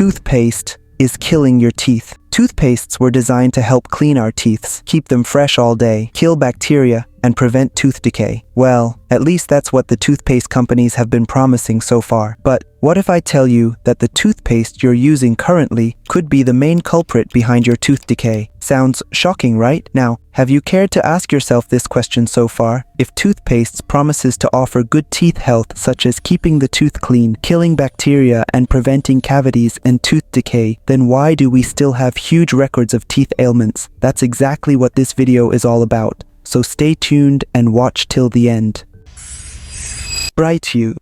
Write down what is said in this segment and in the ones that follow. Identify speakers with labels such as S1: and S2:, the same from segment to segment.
S1: Toothpaste is killing your teeth. Toothpastes were designed to help clean our teeth, keep them fresh all day, kill bacteria, and prevent tooth decay. Well, at least that's what the toothpaste companies have been promising so far. But what if I tell you that the toothpaste you're using currently could be the main culprit behind your tooth decay? Sounds shocking, right? Now, have you cared to ask yourself this question so far? If toothpaste promises to offer good teeth health, such as keeping the tooth clean, killing bacteria, and preventing cavities and tooth decay, then why do we still have huge records of teeth ailments? That's exactly what this video is all about. So stay tuned and watch till the end. Right, you.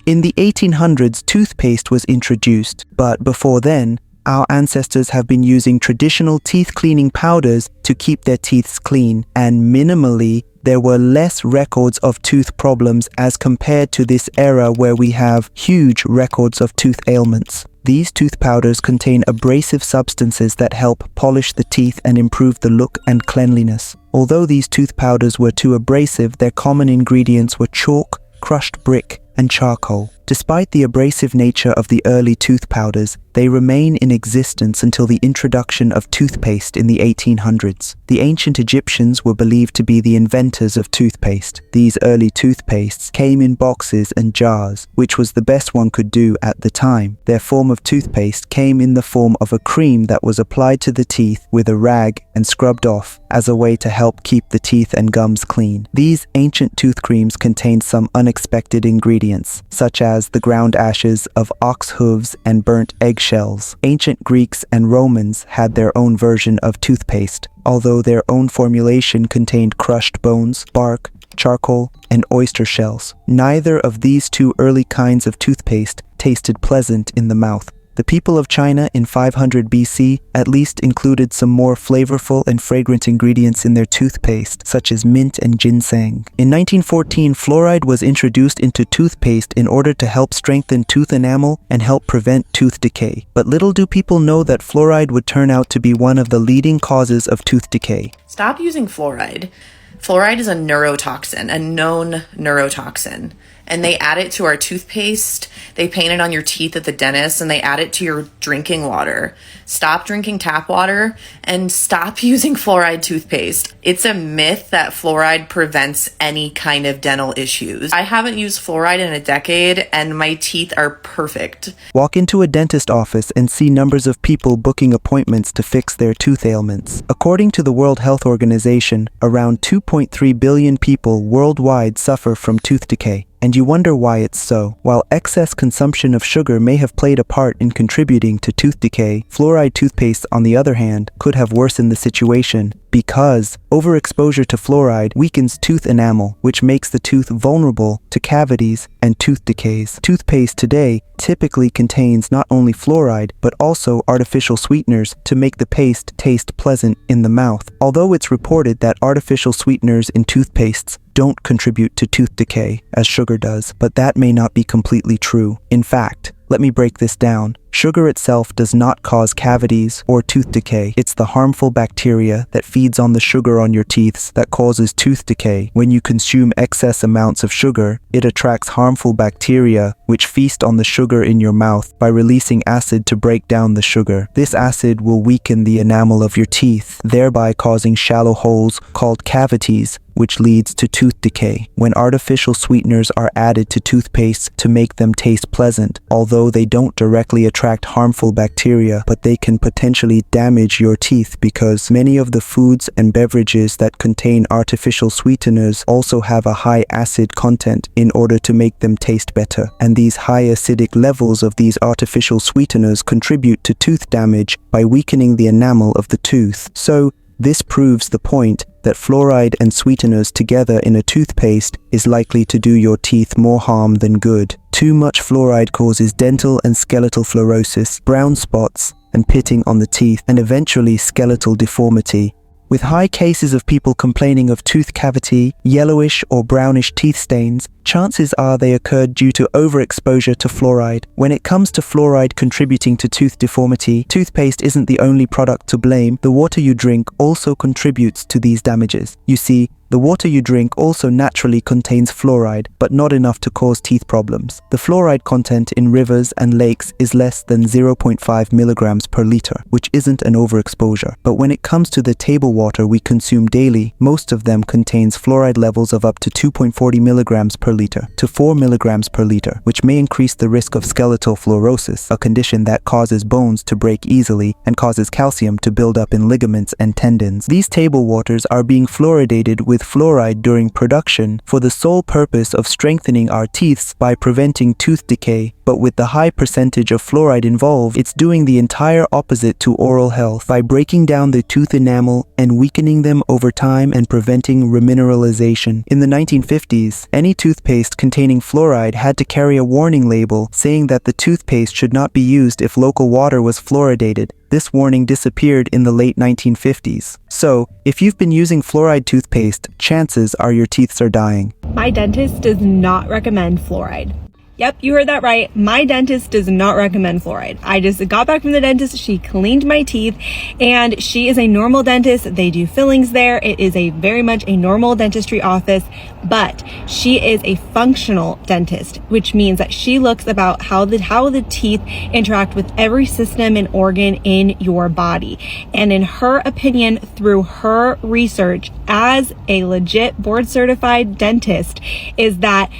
S1: In the 1800s, toothpaste was introduced, but before then, our ancestors have been using traditional teeth cleaning powders to keep their teeth clean, and minimally, there were less records of tooth problems as compared to this era where we have huge records of tooth ailments. These tooth powders contain abrasive substances that help polish the teeth and improve the look and cleanliness. Although these tooth powders were too abrasive, their common ingredients were chalk, crushed brick, and charcoal. Despite the abrasive nature of the early tooth powders, they remain in existence until the introduction of toothpaste in the 1800s. The ancient Egyptians were believed to be the inventors of toothpaste. These early toothpastes came in boxes and jars, which was the best one could do at the time. Their form of toothpaste came in the form of a cream that was applied to the teeth with a rag and scrubbed off as a way to help keep the teeth and gums clean. These ancient tooth creams contained some unexpected ingredients, such as the ground ashes of ox hooves and burnt eggshells. Ancient Greeks and Romans had their own version of toothpaste, although their own formulation contained crushed bones, bark, charcoal, and oyster shells. Neither of these two early kinds of toothpaste tasted pleasant in the mouth. The people of China in 500 BC at least included some more flavorful and fragrant ingredients in their toothpaste, such as mint and ginseng. In 1914, fluoride was introduced into toothpaste in order to help strengthen tooth enamel and help prevent tooth decay. But little do people know that fluoride would turn out to be one of the leading causes of tooth decay.
S2: Stop using fluoride. Fluoride is a neurotoxin, a known neurotoxin. And they add it to our toothpaste, they paint it on your teeth at the dentist, and they add it to your drinking water. Stop drinking tap water and stop using fluoride toothpaste. It's a myth that fluoride prevents any kind of dental issues. I haven't used fluoride in a decade and my teeth are perfect.
S1: Walk into a dentist office and see numbers of people booking appointments to fix their tooth ailments. According to the World Health Organization, around 2.3 billion people worldwide suffer from tooth decay. And you wonder why it's so. While excess consumption of sugar may have played a part in contributing to tooth decay, fluoride toothpaste, on the other hand, could have worsened the situation because overexposure to fluoride weakens tooth enamel, which makes the tooth vulnerable to cavities and tooth decays. Toothpaste today typically contains not only fluoride, but also artificial sweeteners to make the paste taste pleasant in the mouth. Although it's reported that artificial sweeteners in toothpastes don't contribute to tooth decay, as sugar does, but that may not be completely true. In fact, let me break this down. Sugar itself does not cause cavities or tooth decay. It's the harmful bacteria that feeds on the sugar on your teeth that causes tooth decay. When you consume excess amounts of sugar, it attracts harmful bacteria which feast on the sugar in your mouth by releasing acid to break down the sugar. This acid will weaken the enamel of your teeth, thereby causing shallow holes called cavities, which leads to tooth decay. When artificial sweeteners are added to toothpaste to make them taste pleasant, although they don't directly attract harmful bacteria, but they can potentially damage your teeth because many of the foods and beverages that contain artificial sweeteners also have a high acid content in order to make them taste better. And these high acidic levels of these artificial sweeteners contribute to tooth damage by weakening the enamel of the tooth. So, this proves the point that fluoride and sweeteners together in a toothpaste is likely to do your teeth more harm than good. Too much fluoride causes dental and skeletal fluorosis, brown spots, and pitting on the teeth, and eventually skeletal deformity. With high cases of people complaining of tooth cavity, yellowish or brownish teeth stains, chances are they occurred due to overexposure to fluoride. When it comes to fluoride contributing to tooth deformity, toothpaste isn't the only product to blame. The water you drink also contributes to these damages. You see, the water you drink also naturally contains fluoride, but not enough to cause teeth problems. The fluoride content in rivers and lakes is less than 0.5 milligrams per liter, which isn't an overexposure. But when it comes to the table water we consume daily, most of them contains fluoride levels of up to 2.40 milligrams per liter to 4 milligrams per liter, which may increase the risk of skeletal fluorosis, a condition that causes bones to break easily and causes calcium to build up in ligaments and tendons. These table waters are being fluoridated with fluoride during production for the sole purpose of strengthening our teeth by preventing tooth decay, but with the high percentage of fluoride involved, it's doing the entire opposite to oral health by breaking down the tooth enamel and weakening them over time and preventing remineralization. In the 1950s, any toothpaste containing fluoride had to carry a warning label saying that the toothpaste should not be used if local water was fluoridated. This warning disappeared in the late 1950s. So, if you've been using fluoride toothpaste, chances are your teeth are dying.
S3: My dentist does not recommend fluoride. Yep, you heard that right. My dentist does not recommend fluoride. I just got back from the dentist. She cleaned my teeth and she is a normal dentist. They do fillings there. It is a very much a normal dentistry office, but she is a functional dentist, which means that she looks about how the teeth interact with every system and organ in your body. And in her opinion, through her research as a legit board certified dentist, is that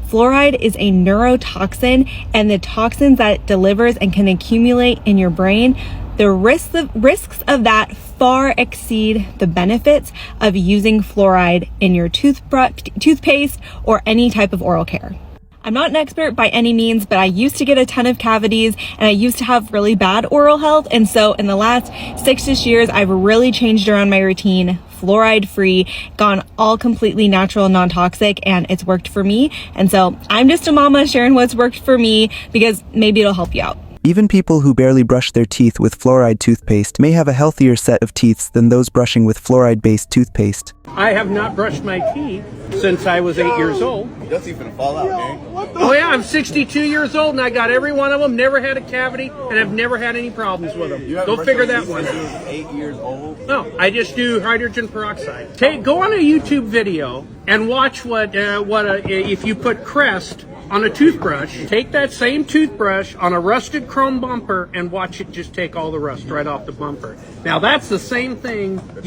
S3: fluoride is a neurotoxin, and the toxins that it delivers and can accumulate in your brain, the risks of that far exceed the benefits of using fluoride in your toothpaste or any type of oral care. I'm not an expert by any means, but I used to get a ton of cavities and I used to have really bad oral health. And so in the last 6-ish years, I've really changed around my routine, fluoride free, gone all completely natural, non-toxic, and it's worked for me. And so I'm just a mama sharing what's worked for me because maybe it'll help you out.
S1: Even people who barely brush their teeth with fluoride toothpaste may have a healthier set of teeth than those brushing with fluoride-based toothpaste.
S4: I have not brushed my teeth since I was 8 years old.
S5: Your teeth gonna fall out, man.
S4: Oh yeah, I'm 62 years old and I got every one of them, never had a cavity, and I've never had any problems with them. Go figure that one out.
S5: 8 years old?
S4: No, I just do hydrogen peroxide. Go on a YouTube video and watch if you put Crest on a toothbrush, take that same toothbrush on a rusted chrome bumper and watch it just take all the rust right off the bumper. Now that's the same thing that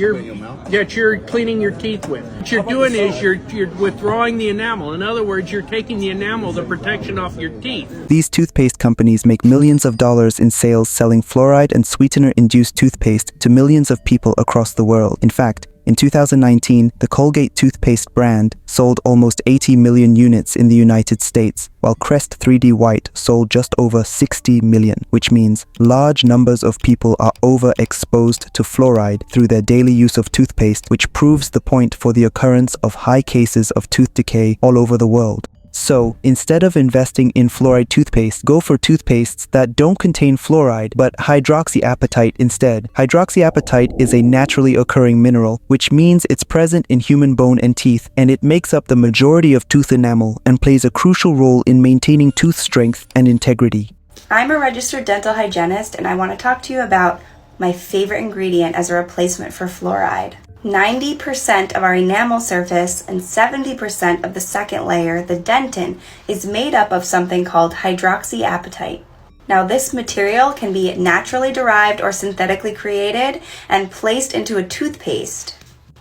S4: you're cleaning your teeth with. What you're doing is you're withdrawing the enamel. In other words, you're taking the enamel, the protection off your teeth.
S1: These toothpaste companies make millions of dollars in sales selling fluoride and sweetener-induced toothpaste to millions of people across the world. In fact, in 2019, the Colgate toothpaste brand sold almost 80 million units in the United States, while Crest 3D White sold just over 60 million, which means large numbers of people are overexposed to fluoride through their daily use of toothpaste, which proves the point for the occurrence of high cases of tooth decay all over the world. So, instead of investing in fluoride toothpaste, go for toothpastes that don't contain fluoride but hydroxyapatite instead. Hydroxyapatite is a naturally occurring mineral, which means it's present in human bone and teeth, and it makes up the majority of tooth enamel and plays a crucial role in maintaining tooth strength and integrity.
S6: I'm a registered dental hygienist, and I want to talk to you about my favorite ingredient as a replacement for fluoride. 90% of our enamel surface and 70% of the second layer, the dentin, is made up of something called hydroxyapatite. Now, this material can be naturally derived or synthetically created and placed into a toothpaste.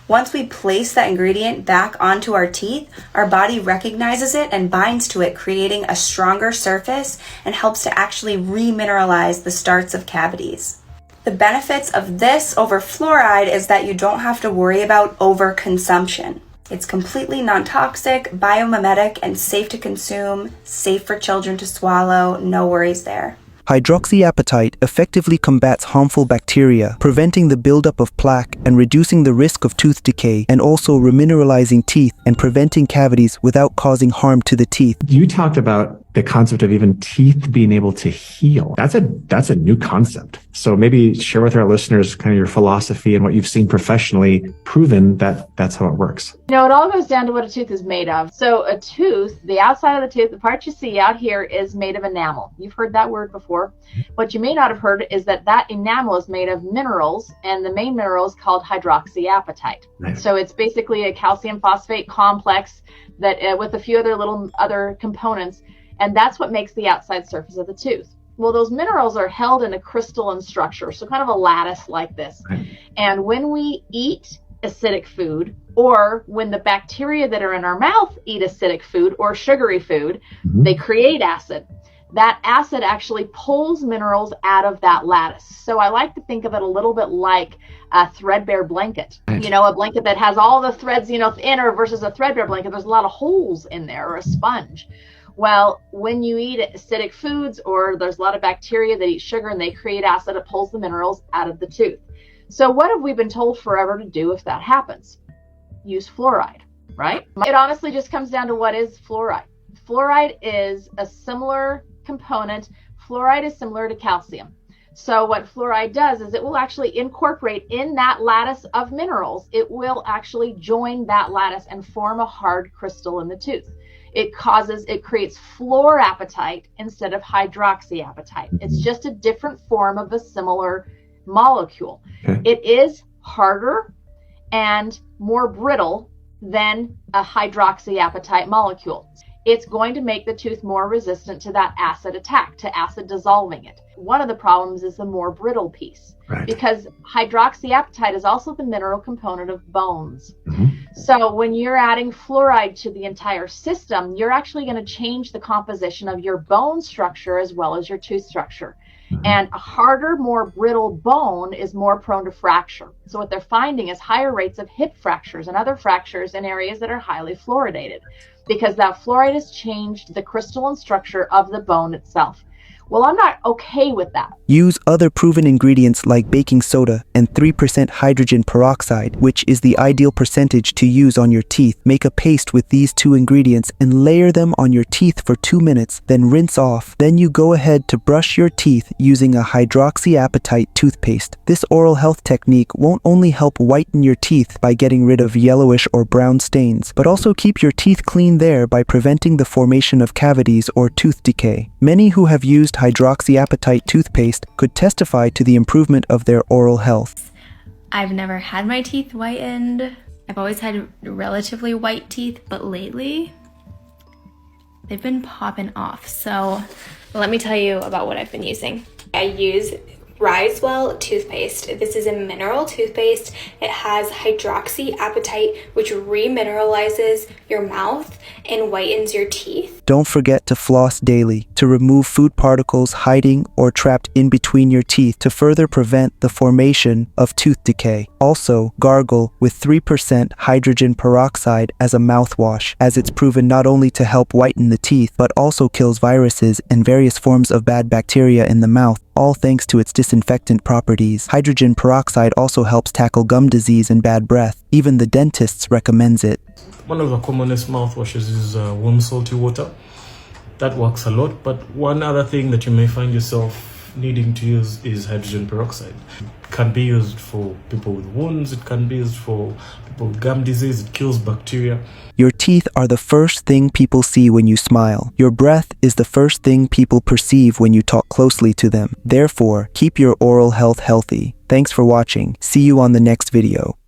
S6: Once we place that ingredient back onto our teeth, our body recognizes it and binds to it, creating a stronger surface and helps to actually remineralize the starts of cavities. The benefits of this over fluoride is that you don't have to worry about overconsumption. It's completely non-toxic, biomimetic, and safe to consume, safe for children to swallow, no worries there.
S1: Hydroxyapatite effectively combats harmful bacteria, preventing the buildup of plaque and reducing the risk of tooth decay, and also remineralizing teeth and preventing cavities without causing harm to the teeth.
S7: You talked about the concept of even teeth being able to heal. That's a new concept. So maybe share with our listeners kind of your philosophy and what you've seen professionally proven that that's how it works.
S8: It all goes down to what a tooth is made of. So a tooth, the outside of the tooth, the part you see out here is made of enamel. You've heard that word before. What you may not have heard is that enamel is made of minerals, and the main mineral is called hydroxyapatite.
S7: Nice.
S8: So it's basically a calcium phosphate complex that with a few other components, and that's what makes the outside surface of the tooth. Well, those minerals are held in a crystalline structure, so kind of a lattice like this.
S7: Right.
S8: And when we eat acidic food, or when the bacteria that are in our mouth eat acidic food or sugary food, they create acid. That acid actually pulls minerals out of that lattice. So I like to think of it a little bit like a threadbare blanket.
S7: Right.
S8: A blanket that has all the threads, in, or versus a threadbare blanket, there's a lot of holes in there, or a sponge. Well, when you eat acidic foods, or there's a lot of bacteria that eat sugar and they create acid, it pulls the minerals out of the tooth. So what have we been told forever to do if that happens? Use fluoride, right? It honestly just comes down to what is fluoride. Fluoride is a similar component. Fluoride is similar to calcium. So what fluoride does is it will actually incorporate in that lattice of minerals. It will actually join that lattice and form a hard crystal in the tooth. It creates fluorapatite instead of hydroxyapatite. It's just a different form of a similar molecule.
S7: Okay.
S8: It is harder and more brittle than a hydroxyapatite molecule. It's going to make the tooth more resistant to that acid attack, to acid dissolving it. One of the problems is the more brittle piece,
S7: Right.
S8: because hydroxyapatite is also the mineral component of bones. So when you're adding fluoride to the entire system, you're actually going to change the composition of your bone structure as well as your tooth structure. And a harder, more brittle bone is more prone to fracture. So what they're finding is higher rates of hip fractures and other fractures in areas that are highly fluoridated, because that fluoride has changed the crystalline structure of the bone itself. Well, I'm not okay with that.
S1: Use other proven ingredients like baking soda and 3% hydrogen peroxide, which is the ideal percentage to use on your teeth. Make a paste with these two ingredients and layer them on your teeth for 2 minutes, then rinse off. Then you go ahead to brush your teeth using a hydroxyapatite toothpaste. This oral health technique won't only help whiten your teeth by getting rid of yellowish or brown stains, but also keep your teeth clean there by preventing the formation of cavities or tooth decay. Many who have used hydroxyapatite toothpaste could testify to the improvement of their oral health.
S9: I've never had my teeth whitened. I've always had relatively white teeth, but lately they've been popping off. So let me tell you about what I've been using. I use Risewell toothpaste. This is a mineral toothpaste. It has hydroxyapatite, which remineralizes your mouth and whitens your teeth.
S1: Don't forget to floss daily to remove food particles hiding or trapped in between your teeth to further prevent the formation of tooth decay. Also, gargle with 3% hydrogen peroxide as a mouthwash, as it's proven not only to help whiten the teeth, but also kills viruses and various forms of bad bacteria in the mouth, all thanks to its disinfectant properties. Hydrogen peroxide also helps tackle gum disease and bad breath. Even the dentists recommends it.
S10: One of the commonest mouthwashes is warm salty water. That works a lot, but one other thing that you may find yourself needing to use is hydrogen peroxide. It can be used for people with wounds, it can be used for people with gum disease, it kills bacteria.
S1: Your teeth are the first thing people see when you smile. Your breath is the first thing people perceive when you talk closely to them. Therefore, keep your oral health healthy. Thanks for watching. See you on the next video.